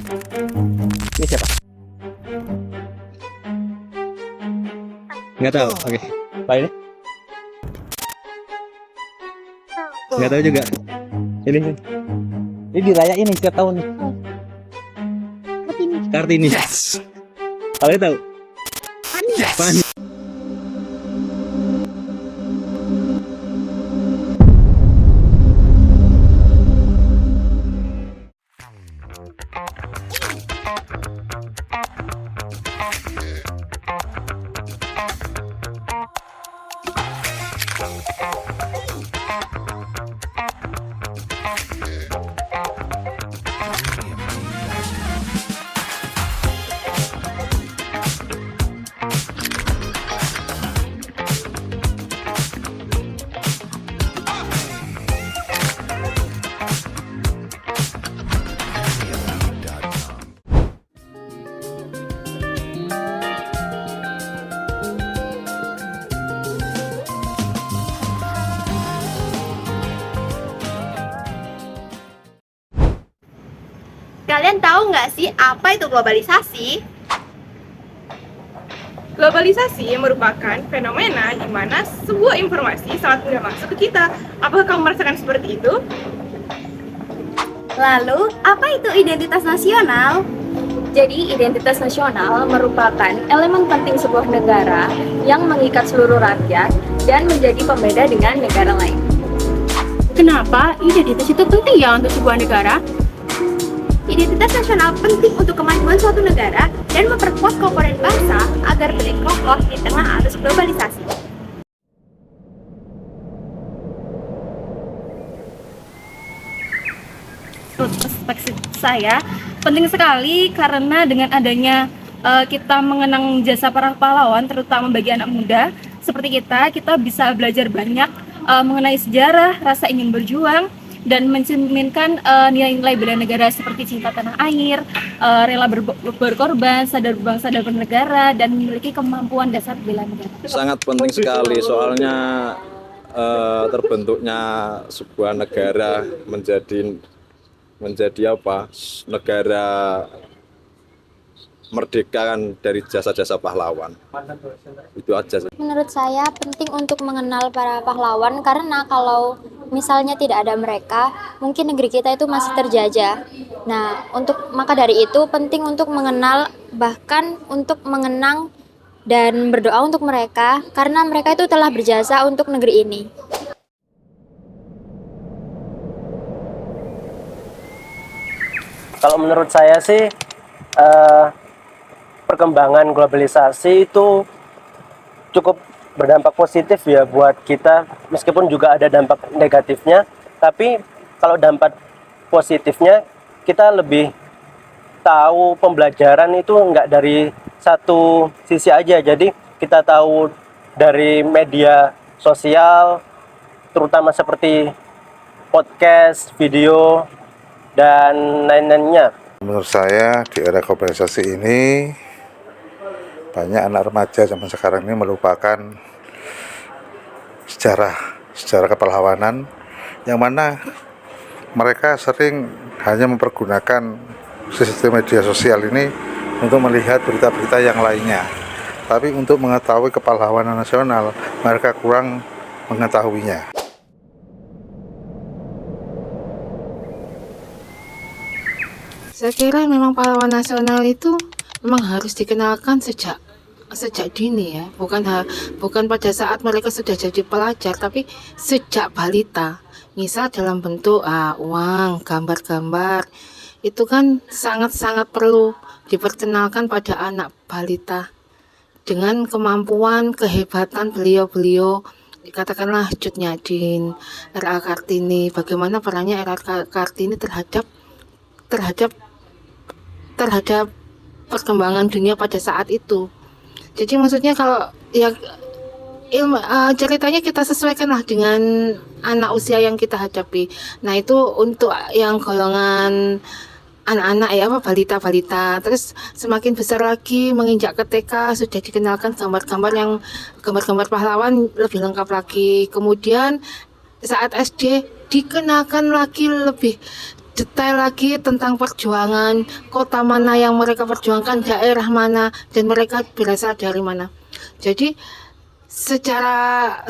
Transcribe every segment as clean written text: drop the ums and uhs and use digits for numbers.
Ini siapa? Nggak tahu. Oke. Pak ini? Nggak tahu juga. Ini dirayain nih setiap tahun. Kartini. Yes. Kalian tahu? Panis. Kalian tahu nggak sih apa itu globalisasi? Globalisasi merupakan fenomena di mana sebuah informasi sangat mudah masuk ke kita. Apakah kamu merasakan seperti itu? Lalu, apa itu identitas nasional? Jadi, identitas nasional merupakan elemen penting sebuah negara yang mengikat seluruh rakyat dan menjadi pembeda dengan negara lain. Kenapa identitas itu penting ya untuk sebuah negara? Identitas nasional penting untuk kemajuan suatu negara dan memperkuat kekompakan bangsa agar berdiri kokoh di tengah arus globalisasi. Menurut perspektif saya, penting sekali karena dengan adanya kita mengenang jasa para pahlawan, terutama bagi anak muda seperti kita bisa belajar banyak mengenai sejarah, rasa ingin berjuang, dan mencerminkan nilai-nilai bela negara seperti cinta tanah air, rela berkorban, sadar berbangsa dan bernegara, dan memiliki kemampuan dasar bela negara. Sangat penting sekali, soalnya terbentuknya sebuah negara menjadi apa? Negara merdeka kan dari jasa-jasa pahlawan. Itu aja. Menurut saya penting untuk mengenal para pahlawan karena kalau misalnya tidak ada mereka, mungkin negeri kita itu masih terjajah. Nah, maka dari itu penting untuk mengenal, bahkan untuk mengenang dan berdoa untuk mereka karena mereka itu telah berjasa untuk negeri ini. Kalau menurut saya sih perkembangan globalisasi itu cukup berdampak positif ya buat kita, meskipun juga ada dampak negatifnya. Tapi kalau dampak positifnya, kita lebih tahu pembelajaran itu nggak dari satu sisi aja. Jadi kita tahu dari media sosial, terutama seperti podcast, video, dan lain-lainnya. Menurut saya di era globalisasi ini banyak anak remaja zaman sekarang ini melupakan sejarah kepahlawanan, yang mana mereka sering hanya mempergunakan sistem media sosial ini untuk melihat berita-berita yang lainnya. Tapi untuk mengetahui kepahlawanan nasional, mereka kurang mengetahuinya. Saya kira memang pahlawan nasional itu memang harus dikenalkan sejak dini ya, bukan pada saat mereka sudah jadi pelajar, tapi sejak balita. Misal dalam bentuk uang, gambar-gambar, itu kan sangat-sangat perlu diperkenalkan pada anak balita dengan kemampuan, kehebatan beliau-beliau, katakanlah Cut Nyadin, R.A. Kartini, bagaimana perannya R.A. Kartini terhadap perkembangan dunia pada saat itu. Jadi maksudnya kalau ya ceritanya kita sesuaikanlah dengan anak usia yang kita hadapi. Nah itu untuk yang golongan anak-anak ya, balita-balita. Terus semakin besar lagi menginjak ke TK sudah dikenalkan gambar-gambar pahlawan lebih lengkap lagi. Kemudian saat SD dikenalkan lagi lebih detail lagi tentang perjuangan, kota mana yang mereka perjuangkan, daerah mana, dan mereka berasal dari mana. Jadi secara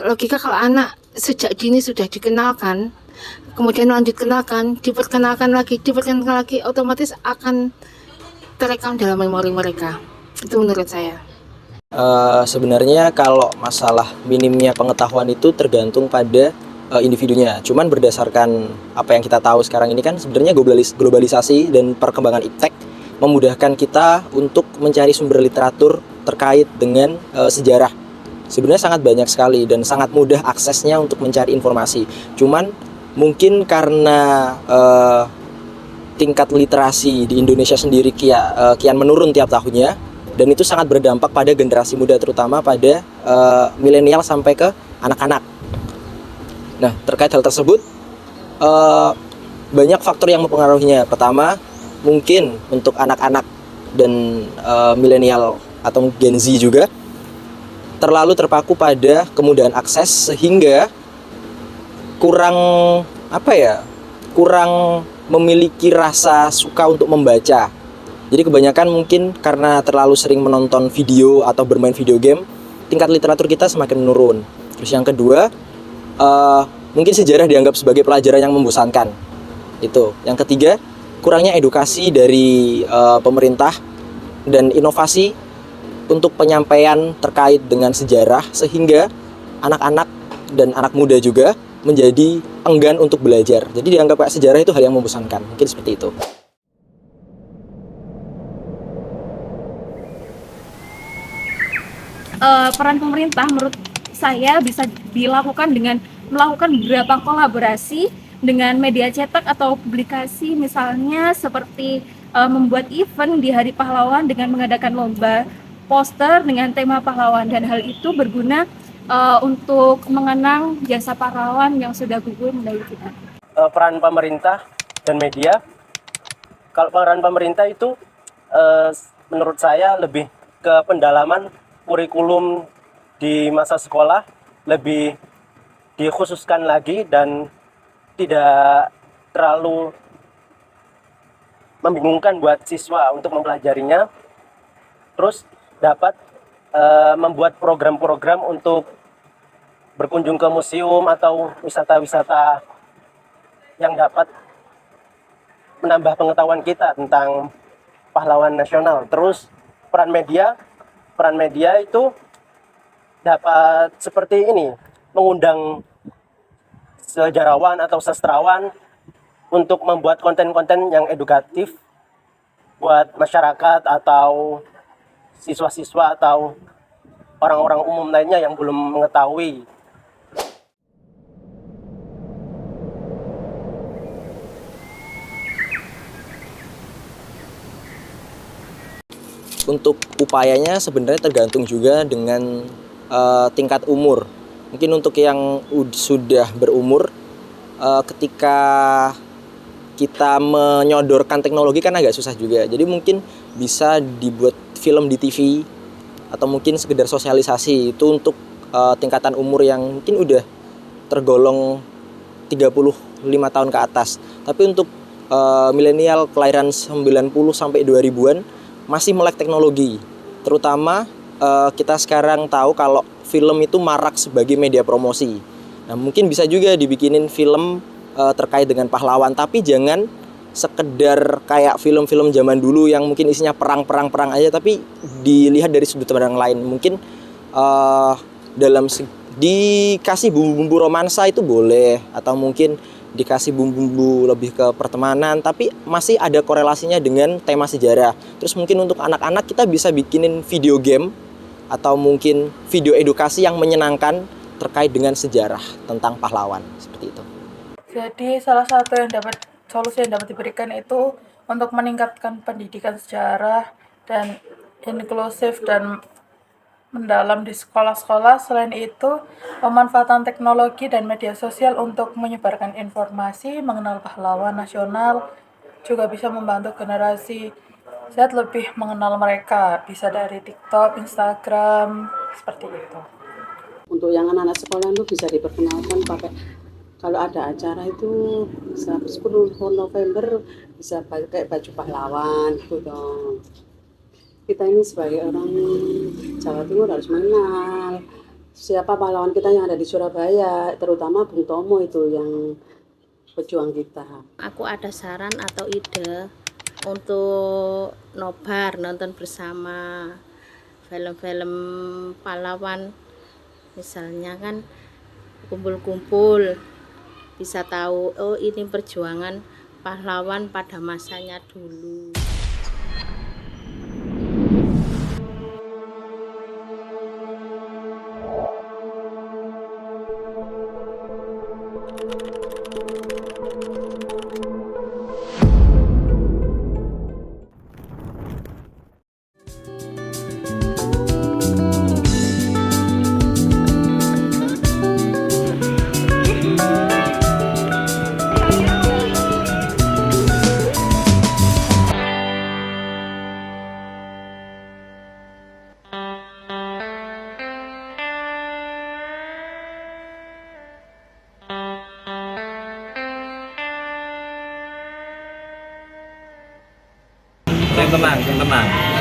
logika kalau anak sejak dini sudah dikenalkan, kemudian lanjut kenalkan, diperkenalkan lagi, otomatis akan terekam dalam memori mereka. Itu menurut saya. Sebenarnya kalau masalah minimnya pengetahuan itu tergantung pada individunya. Cuman berdasarkan apa yang kita tahu sekarang ini kan sebenarnya globalisasi dan perkembangan iptek memudahkan kita untuk mencari sumber literatur terkait dengan sejarah. Sebenarnya sangat banyak sekali dan sangat mudah aksesnya untuk mencari informasi. Cuman mungkin karena tingkat literasi di Indonesia sendiri kian menurun tiap tahunnya, dan itu sangat berdampak pada generasi muda, terutama pada milenial sampai ke anak-anak. Nah, terkait hal tersebut, banyak faktor yang mempengaruhinya. Pertama, mungkin untuk anak-anak dan milenial atau Gen Z juga terlalu terpaku pada kemudahan akses sehingga kurang memiliki rasa suka untuk membaca. Jadi kebanyakan mungkin karena terlalu sering menonton video atau bermain video game, tingkat literatur kita semakin menurun. Terus yang kedua, mungkin sejarah dianggap sebagai pelajaran yang membosankan. Itu. Yang ketiga, kurangnya edukasi dari pemerintah dan inovasi untuk penyampaian terkait dengan sejarah sehingga anak-anak dan anak muda juga menjadi enggan untuk belajar. Jadi dianggap kayak sejarah itu hal yang membosankan. Mungkin seperti itu. Peran pemerintah menurut saya bisa dilakukan dengan melakukan beberapa kolaborasi dengan media cetak atau publikasi, misalnya seperti membuat event di Hari Pahlawan dengan mengadakan lomba poster dengan tema pahlawan, dan hal itu berguna untuk mengenang jasa pahlawan yang sudah gugur mendahului kita. Peran pemerintah dan media, kalau peran pemerintah itu menurut saya lebih ke pendalaman kurikulum di masa sekolah, lebih dikhususkan lagi dan tidak terlalu membingungkan buat siswa untuk mempelajarinya. Terus dapat membuat program-program untuk berkunjung ke museum atau wisata-wisata yang dapat menambah pengetahuan kita tentang pahlawan nasional. Terus peran media itu dapat seperti ini, mengundang sejarawan atau sastrawan untuk membuat konten-konten yang edukatif buat masyarakat atau siswa-siswa atau orang-orang umum lainnya yang belum mengetahui. Untuk upayanya sebenarnya tergantung juga dengan tingkat umur. Mungkin untuk yang sudah berumur, ketika kita menyodorkan teknologi kan agak susah juga. Jadi mungkin bisa dibuat film di TV atau mungkin sekedar sosialisasi itu untuk tingkatan umur yang mungkin udah tergolong 35 tahun ke atas. Tapi untuk milenial kelahiran 90 sampai 2000-an masih melek teknologi. Terutama kita sekarang tahu kalau film itu marak sebagai media promosi. Nah, mungkin bisa juga dibikinin film terkait dengan pahlawan, tapi jangan sekedar kayak film-film zaman dulu yang mungkin isinya perang aja, tapi dilihat dari sudut pandang lain. Mungkin dikasih bumbu-bumbu romansa itu boleh, atau mungkin dikasih bumbu-bumbu lebih ke pertemanan, tapi masih ada korelasinya dengan tema sejarah. Terus mungkin untuk anak-anak kita bisa bikinin video game atau mungkin video edukasi yang menyenangkan terkait dengan sejarah tentang pahlawan, seperti itu. Jadi salah satu solusi yang dapat diberikan itu untuk meningkatkan pendidikan sejarah dan inklusif dan mendalam di sekolah-sekolah. Selain itu, pemanfaatan teknologi dan media sosial untuk menyebarkan informasi mengenal pahlawan nasional juga bisa membantu generasi Z lebih mengenal mereka, bisa dari TikTok, Instagram, seperti itu. Untuk yang anak-anak sekolah itu bisa diperkenalkan pakai kalau ada acara itu 10 November bisa pakai baju pahlawan gitu dong. Kita ini sebagai orang Jawa Timur harus mengenal siapa pahlawan kita yang ada di Surabaya, terutama Bung Tomo itu yang pejuang kita. Aku ada saran atau ide untuk nobar nonton bersama film-film pahlawan, misalnya kan kumpul-kumpul bisa tahu oh ini perjuangan pahlawan pada masanya dulu. Yang tenang, yang tenang.